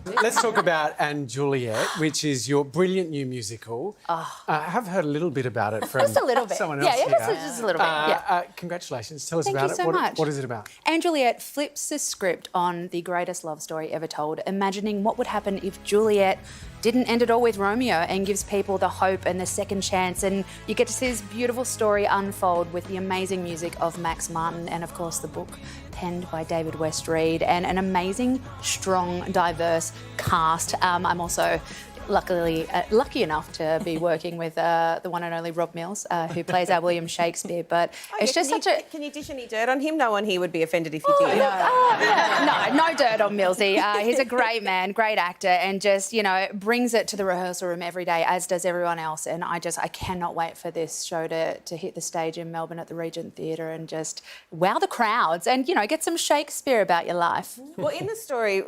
Let's talk about And Juliet, which is your brilliant new musical. I have heard a little bit about it from Just a little bit. someone else here. Just a little bit. Congratulations. Tell us Thank about you it. so much. What is it about? And Juliet flips the script on the greatest love story ever told, imagining what would happen if Juliet didn't end it all with Romeo, and gives people the hope and the second chance. And you get to see this beautiful story unfold with the amazing music of Max Martin and, of course, the book penned by David West Reed, and an amazing, strong, diverse cast. I'm also lucky enough to be working with the one and only Rob Mills, who plays our William Shakespeare. But it's just such a... Can you dish any dirt on him? No one here would be offended if you did. No dirt on Millsy. He's a great man, great actor, and just, you know, brings it to the rehearsal room every day, as does everyone else. And I cannot wait for this show to hit the stage in Melbourne at the Regent Theatre and just wow the crowds and, you know, get some Shakespeare about your life. Well, in the story,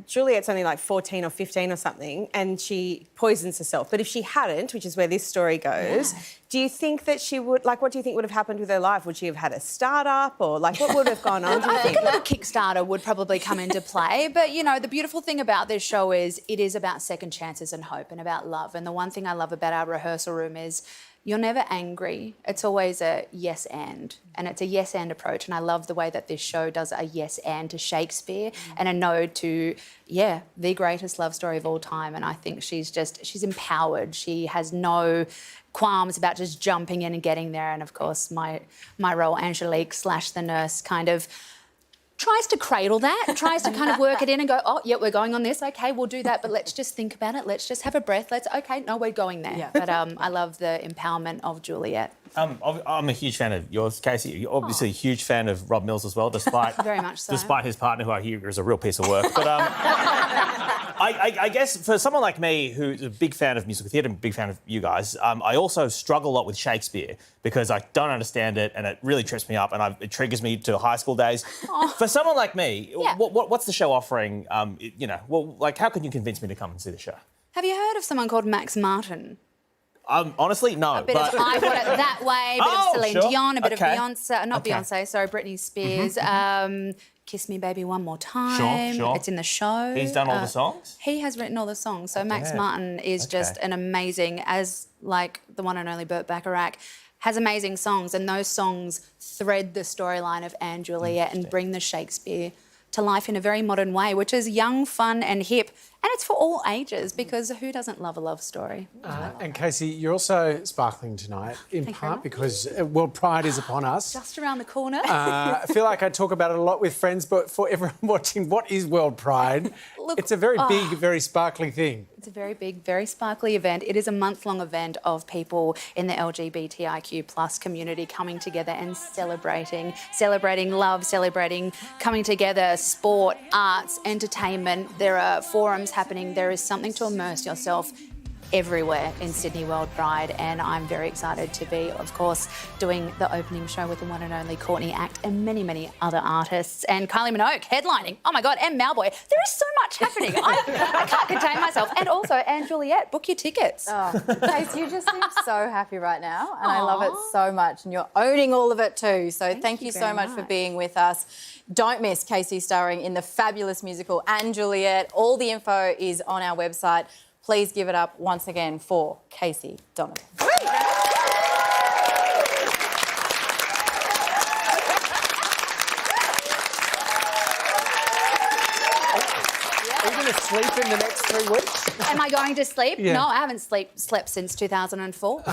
Juliet's only like 14 or 15 or something, and she poisons herself. But if she hadn't, which is where this story goes, do you think that she would, like, what do you think would have happened with her life? Would she have had a start-up, or, like, what would have gone on, do you think? I think a little Kickstarter would probably come into play. But, you know, the beautiful thing about this show is it is about second chances and hope and about love. And the one thing I love about our rehearsal room is you're never angry. It's always a yes and it's a yes and approach. And I love the way that this show does a yes and to Shakespeare and a no to, the greatest love story of all time. And I think she's empowered. She has no qualms about just jumping in and getting there. And of course, my role, Angelique / the nurse, kind of tries to cradle that, tries to kind of work it in and go, oh, yeah, we're going on this. OK, we'll do that, but let's just think about it. Let's just have a breath. No, we're going there. Yeah. But I love the empowerment of Juliet. I'm a huge fan of yours, Casey. You're obviously a huge fan of Rob Mills as well, despite very much so. Despite his partner, who I hear is a real piece of work. But I guess for someone like me, who's a big fan of musical theatre and a big fan of you guys, I also struggle a lot with Shakespeare because I don't understand it and it really trips me up and it triggers me to high school days. For someone like me, what's the show offering? How can you convince me to come and see the show? Have you heard of someone called Max Martin? Honestly, no. A bit of I Want It That Way, a bit of Celine Dion, a bit of Beyonce, Beyonce, sorry, Britney Spears. Kiss Me Baby One More Time. Sure. It's in the show. He's done all the songs? He has written all the songs. So Max Martin is just an amazing, as like the one and only Burt Bacharach, has amazing songs, and those songs thread the storyline of And Juliet and bring the Shakespeare to life in a very modern way, which is young, fun and hip. And it's for all ages, because who doesn't love a love story? And Casey, you're also sparkling tonight, in part because World Pride is upon us. Just around the corner. I feel like I talk about it a lot with friends, but for everyone watching, what is World Pride? Look, it's a very big, very sparkling thing. It's a very big, very sparkly event. It is a month-long event of people in the LGBTIQ+ community coming together and celebrating love, celebrating coming together, sport, arts, entertainment. There are forums happening. There is something to immerse yourself everywhere in Sydney World Pride, and I'm very excited to be, of course, doing the opening show with the one and only Courtney Act and many, many other artists, and Kylie Minogue headlining. Oh my God, and Malboy. There is so much happening. I can't contain myself. And also, And Juliet, book your tickets. Oh, Casey, you just seem so happy right now, and I love it so much, and you're owning all of it too. So thank you so much for being with us. Don't miss Casey starring in the fabulous musical And Juliet. All the info is on our website. Please give it up once again for Casey Donovan. Are you going to sleep in the next 3 weeks? Am I going to sleep? Yeah. No, I haven't slept since 2004.